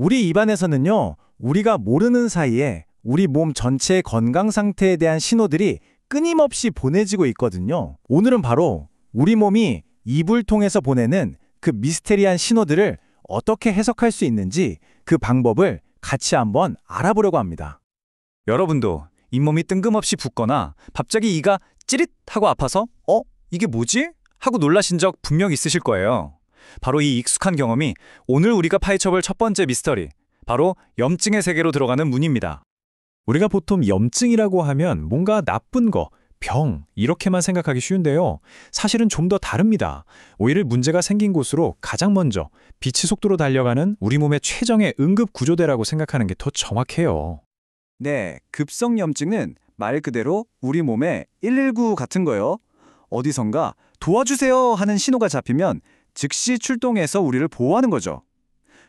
우리 입안에서는요, 우리가 모르는 사이에 우리 몸 전체의 건강 상태에 대한 신호들이 끊임없이 보내지고 있거든요. 오늘은 바로 우리 몸이 입을 통해서 보내는 그 미스테리한 신호들을 어떻게 해석할 수 있는지 그 방법을 같이 한번 알아보려고 합니다. 여러분도 잇몸이 뜬금없이 붓거나 갑자기 이가 찌릿하고 아파서 이게 뭐지? 하고 놀라신 적 분명 있으실 거예요. 바로 이 익숙한 경험이 오늘 우리가 파헤쳐볼 첫 번째 미스터리, 바로 염증의 세계로 들어가는 문입니다. 우리가 보통 염증이라고 하면 뭔가 나쁜 거, 병 이렇게만 생각하기 쉬운데요. 사실은 좀 더 다릅니다. 오히려 문제가 생긴 곳으로 가장 먼저 빛의 속도로 달려가는 우리 몸의 최정의 응급 구조대라고 생각하는 게 더 정확해요. 네, 급성염증은 말 그대로 우리 몸에 119 같은 거요. 어디선가 도와주세요 하는 신호가 잡히면 즉시 출동해서 우리를 보호하는 거죠.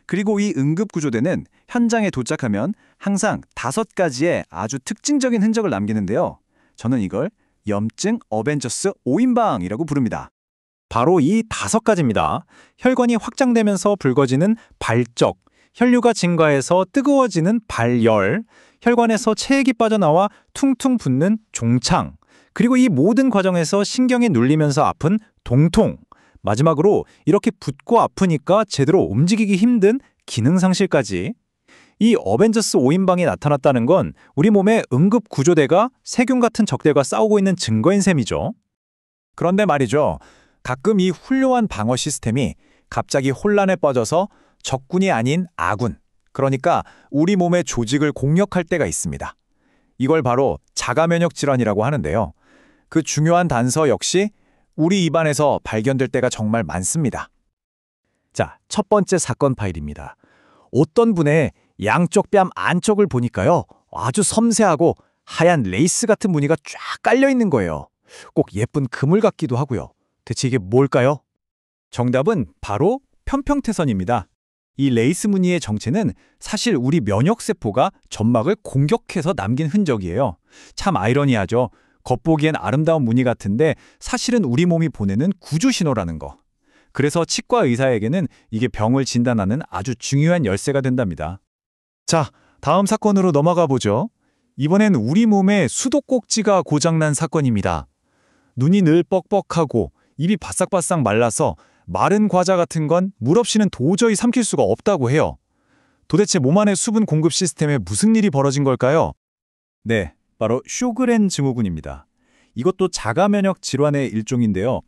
그리고 이 응급구조대는 현장에 도착하면 항상 5가지의 아주 특징적인 흔적을 남기는데요. 저는 이걸 염증 어벤져스 5인방이라고 부릅니다. 바로 이 5가지입니다. 혈관이 확장되면서 붉어지는 발적, 혈류가 증가해서 뜨거워지는 발열, 혈관에서 체액이 빠져나와 퉁퉁 붓는 종창, 그리고 이 모든 과정에서 신경이 눌리면서 아픈 동통, 마지막으로 이렇게 붓고 아프니까 제대로 움직이기 힘든 기능상실까지. 이 어벤져스 5인방이 나타났다는 건 우리 몸의 응급구조대가 세균 같은 적들과 싸우고 있는 증거인 셈이죠. 그런데 말이죠. 가끔 이 훌륭한 방어 시스템이 갑자기 혼란에 빠져서 적군이 아닌 아군, 그러니까 우리 몸의 조직을 공격할 때가 있습니다. 이걸 바로 자가면역 질환이라고 하는데요. 그 중요한 단서 역시 우리 입안에서 발견될 때가 정말 많습니다. 자, 첫 번째 사건 파일입니다. 어떤 분의 양쪽 뺨 안쪽을 보니까요, 아주 섬세하고 하얀 레이스 같은 무늬가 쫙 깔려 있는 거예요. 꼭 예쁜 그물 같기도 하고요. 대체 이게 뭘까요? 정답은 바로 편평태선입니다. 이 레이스 무늬의 정체는 사실 우리 면역세포가 점막을 공격해서 남긴 흔적이에요. 참 아이러니하죠. 겉보기엔 아름다운 무늬 같은데 사실은 우리 몸이 보내는 구조 신호라는 거. 그래서 치과 의사에게는 이게 병을 진단하는 아주 중요한 열쇠가 된답니다. 자, 다음 사건으로 넘어가 보죠. 이번엔 우리 몸의 수도꼭지가 고장난 사건입니다. 눈이 늘 뻑뻑하고 입이 바싹바싹 말라서 마른 과자 같은 건 물 없이는 도저히 삼킬 수가 없다고 해요. 도대체 몸 안의 수분 공급 시스템에 무슨 일이 벌어진 걸까요? 네, 바로 쇼그렌 증후군입니다. 이것도 자가면역 질환의 일종인데요.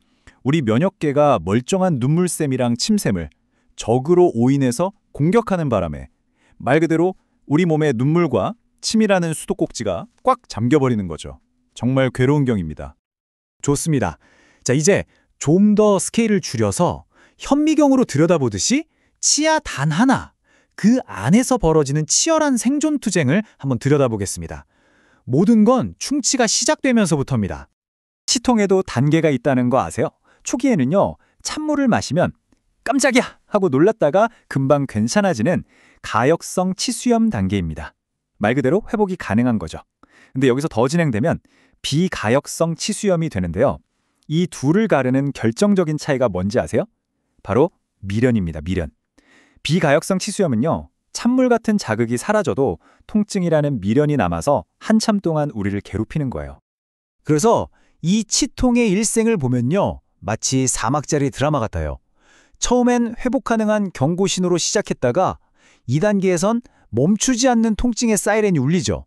우리 면역계가 멀쩡한 눈물샘이랑 침샘을 적으로 오인해서 공격하는 바람에 말 그대로 우리 몸의 눈물과 침이라는 수도꼭지가 꽉 잠겨버리는 거죠. 정말 괴로운 경입니다. 좋습니다. 자, 이제 좀 더 스케일을 줄여서 현미경으로 들여다보듯이 치아 단 하나, 그 안에서 벌어지는 치열한 생존투쟁을 한번 들여다보겠습니다. 모든 건 충치가 시작되면서부터입니다. 치통에도 단계가 있다는 거 아세요? 초기에는요, 찬물을 마시면 깜짝이야 하고 놀랐다가 금방 괜찮아지는 가역성 치수염 단계입니다. 말 그대로 회복이 가능한 거죠. 근데 여기서 더 진행되면 비가역성 치수염이 되는데요. 이 둘을 가르는 결정적인 차이가 뭔지 아세요? 바로 미련입니다. 미련. 비가역성 치수염은요, 찬물 같은 자극이 사라져도 통증이라는 미련이 남아서 한참 동안 우리를 괴롭히는 거예요. 그래서 이 치통의 일생을 보면요, 마치 사막자리 드라마 같아요. 처음엔 회복 가능한 경고 신호로 시작했다가 2단계에선 멈추지 않는 통증의 사이렌이 울리죠.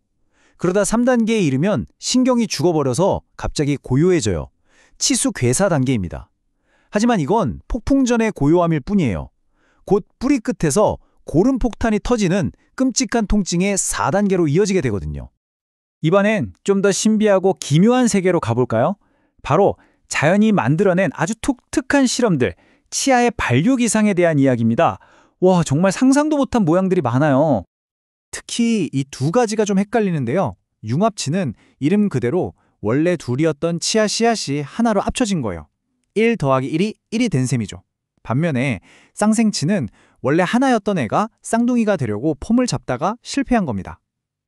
그러다 3단계에 이르면 신경이 죽어버려서 갑자기 고요해져요. 치수 괴사 단계입니다. 하지만 이건 폭풍전의 고요함일 뿐이에요. 곧 뿌리 끝에서 고름 폭탄이 터지는 끔찍한 통증의 4단계로 이어지게 되거든요. 이번엔 좀 더 신비하고 기묘한 세계로 가볼까요? 바로 자연이 만들어낸 아주 독특한 실험들, 치아의 발육 이상에 대한 이야기입니다. 와, 정말 상상도 못한 모양들이 많아요. 특히 이 2가지가 좀 헷갈리는데요. 융합치는 이름 그대로 원래 둘이었던 치아 씨앗이 하나로 합쳐진 거예요. 1 더하기 1이 1이 된 셈이죠. 반면에 쌍생치는 원래 하나였던 애가 쌍둥이가 되려고 폼을 잡다가 실패한 겁니다.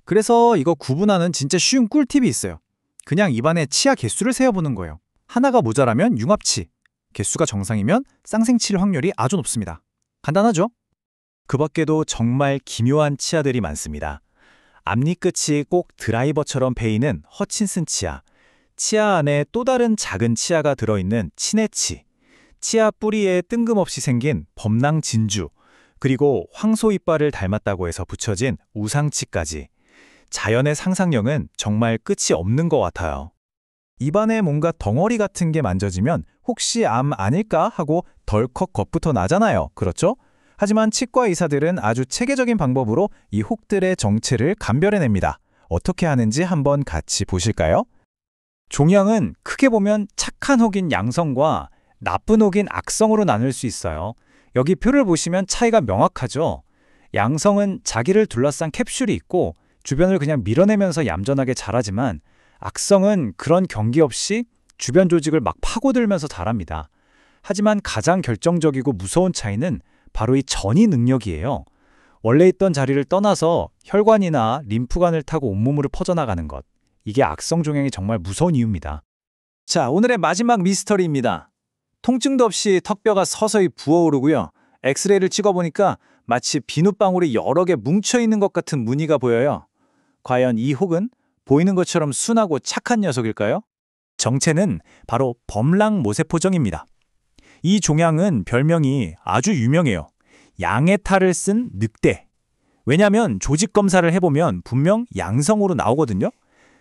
그래서 이거 구분하는 진짜 쉬운 꿀팁이 있어요. 그냥 입안에 치아 개수를 세어보는 거예요. 하나가 모자라면 융합치, 개수가 정상이면 쌍생치일 확률이 아주 높습니다. 간단하죠? 그 밖에도 정말 기묘한 치아들이 많습니다. 앞니 끝이 꼭 드라이버처럼 베이는 허친슨 치아, 치아 안에 또 다른 작은 치아가 들어있는 치네치, 치아 뿌리에 뜬금없이 생긴 범랑 진주, 그리고 황소 이빨을 닮았다고 해서 붙여진 우상치까지. 자연의 상상력은 정말 끝이 없는 것 같아요. 입안에 뭔가 덩어리 같은 게 만져지면 혹시 암 아닐까 하고 덜컥 겁부터 나잖아요. 그렇죠? 하지만 치과 의사들은 아주 체계적인 방법으로 이 혹들의 정체를 감별해냅니다. 어떻게 하는지 한번 같이 보실까요? 종양은 크게 보면 착한 혹인 양성과 나쁜 혹인 악성으로 나눌 수 있어요. 여기 표를 보시면 차이가 명확하죠? 양성은 자기를 둘러싼 캡슐이 있고 주변을 그냥 밀어내면서 얌전하게 자라지만 악성은 그런 경계 없이 주변 조직을 막 파고들면서 자랍니다. 하지만 가장 결정적이고 무서운 차이는 바로 이 전이 능력이에요. 원래 있던 자리를 떠나서 혈관이나 림프관을 타고 온몸으로 퍼져나가는 것. 이게 악성 종양이 정말 무서운 이유입니다. 자, 오늘의 마지막 미스터리입니다. 통증도 없이 턱뼈가 서서히 부어오르고요. 엑스레이를 찍어보니까 마치 비눗방울이 여러 개 뭉쳐있는 것 같은 무늬가 보여요. 과연 이 혹은 보이는 것처럼 순하고 착한 녀석일까요? 정체는 바로 범랑 모세포정입니다. 이 종양은 별명이 아주 유명해요. 양의 탈을 쓴 늑대. 왜냐하면 조직 검사를 해보면 분명 양성으로 나오거든요.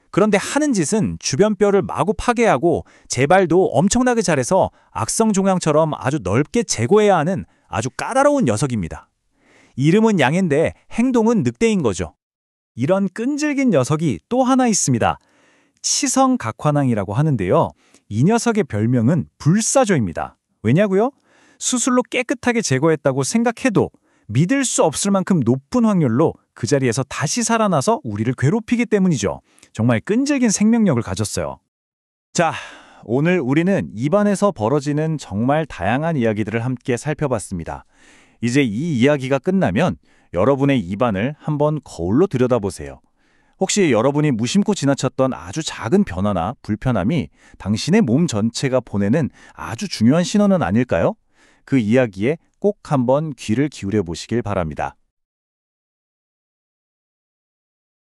그런데 하는 짓은 주변 뼈를 마구 파괴하고 재발도 엄청나게 잘해서 악성 종양처럼 아주 넓게 제거해야 하는 아주 까다로운 녀석입니다. 이름은 양인데 행동은 늑대인 거죠. 이런 끈질긴 녀석이 또 하나 있습니다. 치성각화낭이라고 하는데요. 이 녀석의 별명은 불사조입니다. 왜냐고요? 수술로 깨끗하게 제거했다고 생각해도 믿을 수 없을 만큼 높은 확률로 그 자리에서 다시 살아나서 우리를 괴롭히기 때문이죠. 정말 끈질긴 생명력을 가졌어요. 자, 오늘 우리는 입안에서 벌어지는 정말 다양한 이야기들을 함께 살펴봤습니다. 이제 이 이야기가 끝나면 여러분의 입안을 한번 거울로 들여다보세요. 혹시 여러분이 무심코 지나쳤던 아주 작은 변화나 불편함이 당신의 몸 전체가 보내는 아주 중요한 신호는 아닐까요? 그 이야기에 꼭 한번 귀를 기울여 보시길 바랍니다.